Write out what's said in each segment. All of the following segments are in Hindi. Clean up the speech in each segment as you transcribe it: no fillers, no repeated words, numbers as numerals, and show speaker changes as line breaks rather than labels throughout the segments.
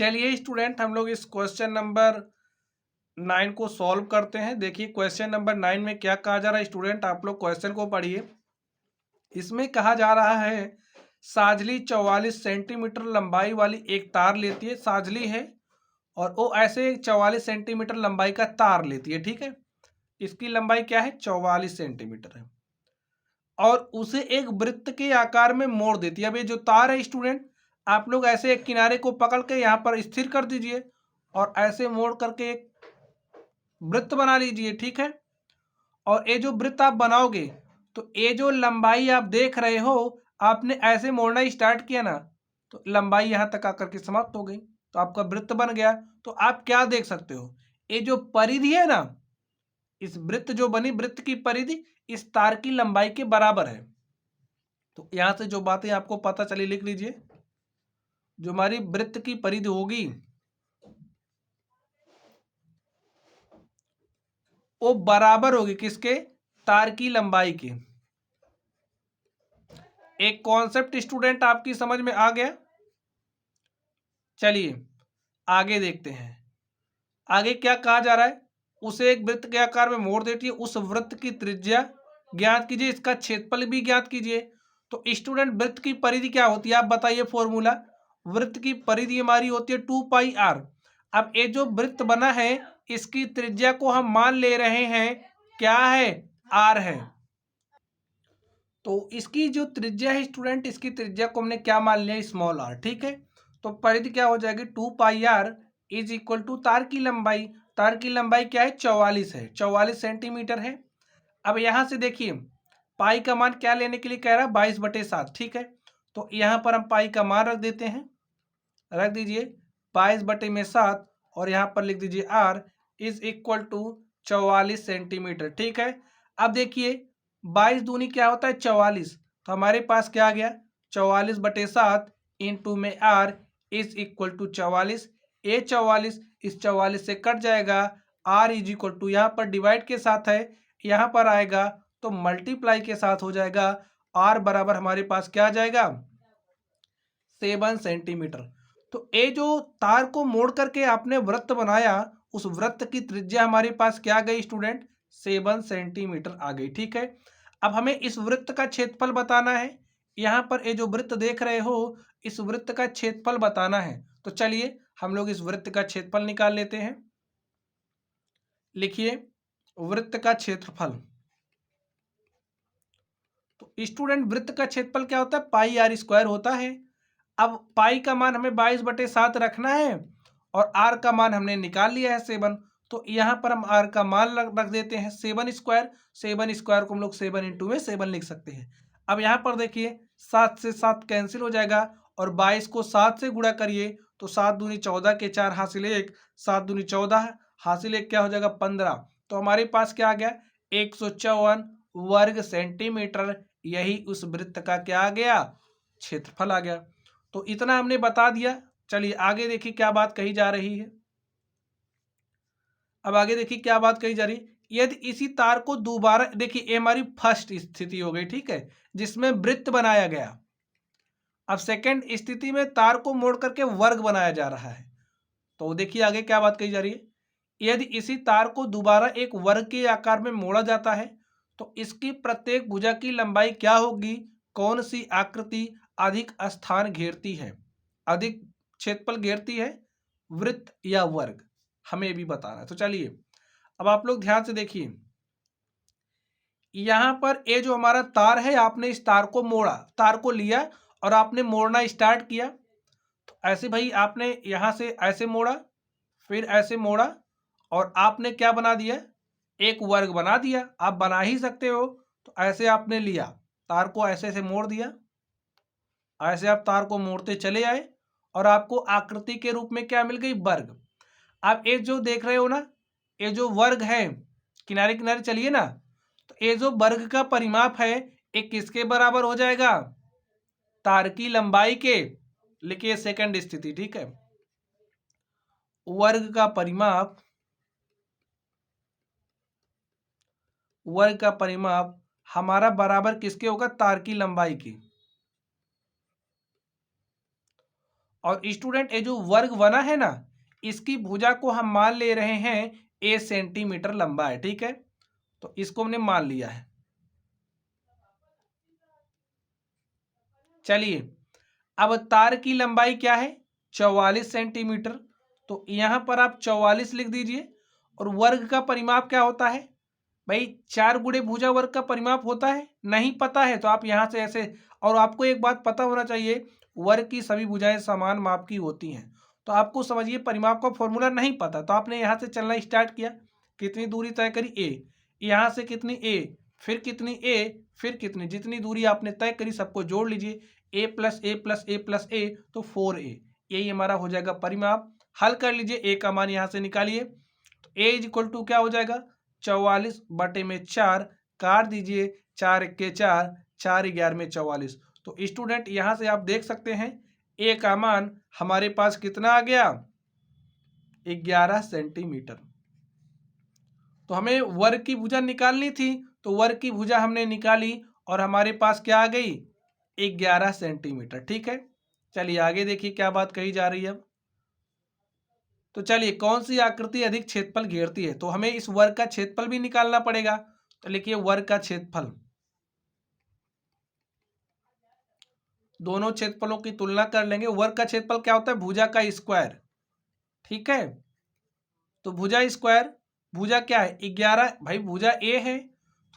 चलिए स्टूडेंट, हम लोग इस क्वेश्चन नंबर 9 को सॉल्व करते हैं। देखिए क्वेश्चन नंबर 9 में क्या कहा जा रहा है स्टूडेंट, आप लोग क्वेश्चन को पढ़िए। इसमें कहा जा रहा है साजली 44 सेंटीमीटर लंबाई वाली एक तार लेती है। साजली है और वो ऐसे 44 सेंटीमीटर लंबाई का तार लेती है, ठीक है। इसकी लंबाई क्या है, 44 सेंटीमीटर है और उसे एक वृत्त के आकार में मोड़ देती है। अब ये जो तार है स्टूडेंट, आप लोग ऐसे एक किनारे को पकड़ के यहाँ पर स्थिर कर दीजिए और ऐसे मोड़ करके एक वृत्त बना लीजिए, ठीक है। और ये जो वृत्त आप बनाओगे तो ये जो लंबाई आप देख रहे हो, आपने ऐसे मोड़ना स्टार्ट किया ना तो लंबाई यहाँ तक आकर के समाप्त हो गई, तो आपका वृत्त बन गया। तो आप क्या देख सकते हो, ये जो परिधि है ना, इस वृत्त जो बनी, वृत्त की परिधि इस तार की लंबाई के बराबर है। तो यहां से जो बातें आपको पता चली लिख लीजिए। जो हमारी वृत्त की परिधि होगी वो बराबर होगी किसके, तार की लंबाई के। एक कॉन्सेप्ट स्टूडेंट आपकी समझ में आ गया। चलिए आगे देखते हैं। आगे क्या कहा जा रहा है, उसे एक वृत्त के आकार में मोड़ देती है, उस वृत्त की त्रिज्या ज्ञात कीजिए, इसका क्षेत्रफल भी ज्ञात कीजिए। तो स्टूडेंट वृत्त की परिधि क्या होती है, आप बताइए फॉर्मूला। वृत्त की परिधि हमारी होती है 2πr। अब ये जो वृत्त बना है इसकी त्रिज्या को हम मान ले रहे हैं क्या है, r है। तो इसकी जो त्रिज्या है स्टूडेंट, इसकी त्रिज्या को हमने क्या मान लिया, स्मॉल r, ठीक है। तो परिधि क्या हो जाएगी, 2πr इज इक्वल टू तार की लंबाई। तार की लंबाई क्या है, 44 है, 44 सेंटीमीटर है। अब यहां से देखिए पाई का मान क्या लेने के लिए कह रहा है, 22/7, ठीक है। तो यहां पर हम पाई का मान रख देते हैं, रख दीजिए 22/7 और यहां पर लिख दीजिए r is equal to 44 centimetre, ठीक है। अब देखिए 22 दूनी क्या होता है, 44। तो हमारे पास क्या आ गया, 44/7 इंटू में r इज इक्वल टू 44। ये 44 इस 44 से कट जाएगा, r इज इक्वल टू यहाँ पर डिवाइड के साथ है, यहाँ पर आएगा तो मल्टीप्लाई के साथ हो जाएगा। r बराबर हमारे पास क्या आ जाएगा, 7 सेंटीमीटर। तो ये जो तार को मोड़ करके आपने वृत्त बनाया, उस वृत्त की त्रिज्या हमारे पास क्या आ गई स्टूडेंट, 7 सेंटीमीटर आ गई, ठीक है। अब हमें इस वृत्त का क्षेत्रफल बताना है। यहाँ पर ये जो वृत्त देख रहे हो, इस वृत्त का क्षेत्रफल बताना है। तो चलिए हम लोग इस वृत्त का क्षेत्रफल निकाल लेते हैं। लिखिए वृत्त का क्षेत्रफल। तो स्टूडेंट वृत्त का क्षेत्रफल क्या होता है, πr² होता है। अब पाई का मान हमें 22/7 रखना है और r का मान हमने निकाल लिया है 7। तो यहाँ पर हम r का मान रख देते हैं 7²। 7² को हम लोग 7 इंटू में 7 लिख सकते हैं। अब यहाँ पर देखिए 7 से 7 कैंसिल हो जाएगा और 22 को 7 से गुणा करिए तो 7 दूनी 14 के 4 हासिल 1, 7 दूनी 14 हासिल 1 क्या हो जाएगा 15। तो हमारे पास क्या आ गया, 154 वर्ग सेंटीमीटर। यही उस वृत्त का क्या आ गया, क्षेत्रफल आ गया। तो इतना हमने बता दिया। चलिए आगे देखिए क्या बात कही जा रही है। अब आगे देखिए क्या बात कही जा रही है, यदि इसी तार को दोबारा, देखिए ये हमारी फर्स्ट स्थिति हो गई, ठीक है, जिसमें वृत्त बनाया गया। अब सेकंड स्थिति में तार को मोड़ करके वर्ग बनाया जा रहा है। तो देखिए आगे क्या बात कही जा रही है, यदि इसी तार को दोबारा एक वर्ग के आकार में मोड़ा जाता है तो इसकी प्रत्येक भुजा की लंबाई क्या होगी, कौन सी आकृति अधिक स्थान घेरती है, अधिक क्षेत्रफल घेरती है, वृत्त या वर्ग, हमें भी बताना है। तो चलिए अब आप लोग ध्यान से देखिए, यहां पर ये जो हमारा तार है, आपने इस तार को मोड़ा, तार को लिया और आपने मोड़ना स्टार्ट किया। तो ऐसे भाई आपने यहां से ऐसे मोड़ा, फिर ऐसे मोड़ा और आपने क्या बना दिया, एक वर्ग बना दिया। आप बना ही सकते हो। तो ऐसे आपने लिया, तार को ऐसे ऐसे मोड़ दिया, ऐसे आप तार को मोड़ते चले आए और आपको आकृति के रूप में क्या मिल गई, वर्ग। आप ये जो देख रहे हो ना, ये जो वर्ग है, किनारे किनारे चलिए ना, तो ये जो वर्ग का परिमाप है ये किसके बराबर हो जाएगा, तार की लंबाई के। लिखिए सेकंड स्थिति, ठीक है, वर्ग का परिमाप, वर्ग का परिमाप हमारा बराबर किसके होगा, तार की लंबाई की। और स्टूडेंट ये जो वर्ग बना है ना, इसकी भुजा को हम मान ले रहे हैं a सेंटीमीटर लंबा है, ठीक है। तो इसको हमने मान लिया है। चलिए, अब तार की लंबाई क्या है, 44 सेंटीमीटर। तो यहां पर आप 44 लिख दीजिए। और वर्ग का परिमाप क्या होता है भाई, 4 गुणे भुजा वर्ग का परिमाप होता है, नहीं पता है तो आप यहां से ऐसे। और आपको एक बात पता होना चाहिए, वर्ग की सभी भुजाएं समान माप की होती हैं। तो आपको समझिए, परिमाप का फॉर्मूला नहीं पता तो आपने यहां से चलना स्टार्ट किया, कितनी दूरी तय करी a, यहां से कितनी a, फिर कितनी a, फिर कितनी, जितनी दूरी आपने तय करी सबको जोड़ लीजिए, a plus a plus a plus a, तो 4a, यही हमारा हो जाएगा परिमाप। हल कर लीजिए, a का मान यहां से निकालिए। तो a इज इक्वल टू क्या हो जाएगा, 44 बटे में 4, काट दीजिए, 4 इक्के 4, 4 11 में 44। तो स्टूडेंट यहां से आप देख सकते हैं a का मान हमारे पास कितना आ गया, 11 सेंटीमीटर। तो हमें वर्ग की भुजा निकालनी थी, तो वर्ग की भुजा हमने निकाली और हमारे पास क्या आ गई, 11 सेंटीमीटर, ठीक है। चलिए आगे देखिए क्या बात कही जा रही है अब। तो चलिए, कौन सी आकृति अधिक क्षेत्रफल घेरती है, तो हमें इस वर्ग का क्षेत्रफल भी निकालना पड़ेगा। तो लिखिए वर्ग का क्षेत्रफल, दोनों क्षेत्रफलों की तुलना कर लेंगे। वर्ग का क्षेत्रफल क्या होता है, भुजा का स्क्वायर, ठीक है। तो भुजा स्क्वायर, भुजा क्या है 11, भाई भुजा ए है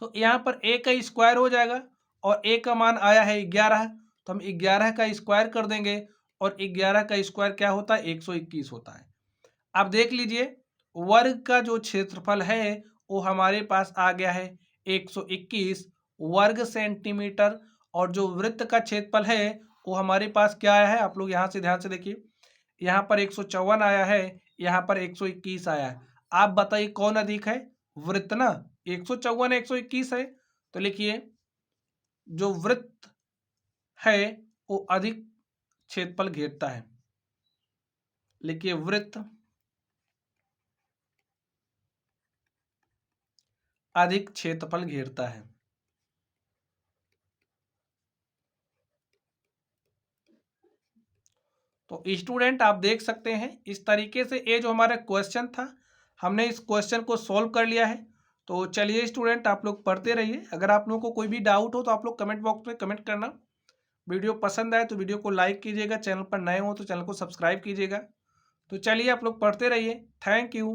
तो यहाँ पर ए का स्क्वायर हो जाएगा, और ए का मान आया है 11, तो हम 11 का स्क्वायर कर देंगे। और 11 का स्क्वायर क्या होता है, 121 होता है। अब देख लीजिए, वर्ग का जो क्षेत्रफल है वो हमारे पास आ गया है 121 वर्ग सेंटीमीटर, और जो वृत्त का क्षेत्रफल है वो हमारे पास क्या आया है, आप लोग यहाँ से ध्यान से देखिए, यहाँ पर 154 आया है, यहाँ पर 121 आया है। आप बताइए कौन अधिक है, वृत्त ना, 154 121 है। तो लिखिए जो वृत्त है वो अधिक क्षेत्रफल घेरता है। लिखिए वृत्त अधिक क्षेत्रफल घेरता है। तो स्टूडेंट आप देख सकते हैं इस तरीके से ये जो हमारा क्वेश्चन था, हमने इस क्वेश्चन को सॉल्व कर लिया है। तो चलिए स्टूडेंट, आप लोग पढ़ते रहिए। अगर आप लोगों को कोई भी डाउट हो तो आप लोग कमेंट बॉक्स में कमेंट करना। वीडियो पसंद आए तो वीडियो को लाइक कीजिएगा, चैनल पर नए हो तो चैनल को सब्सक्राइब कीजिएगा। तो चलिए आप लोग पढ़ते रहिए। Thank you.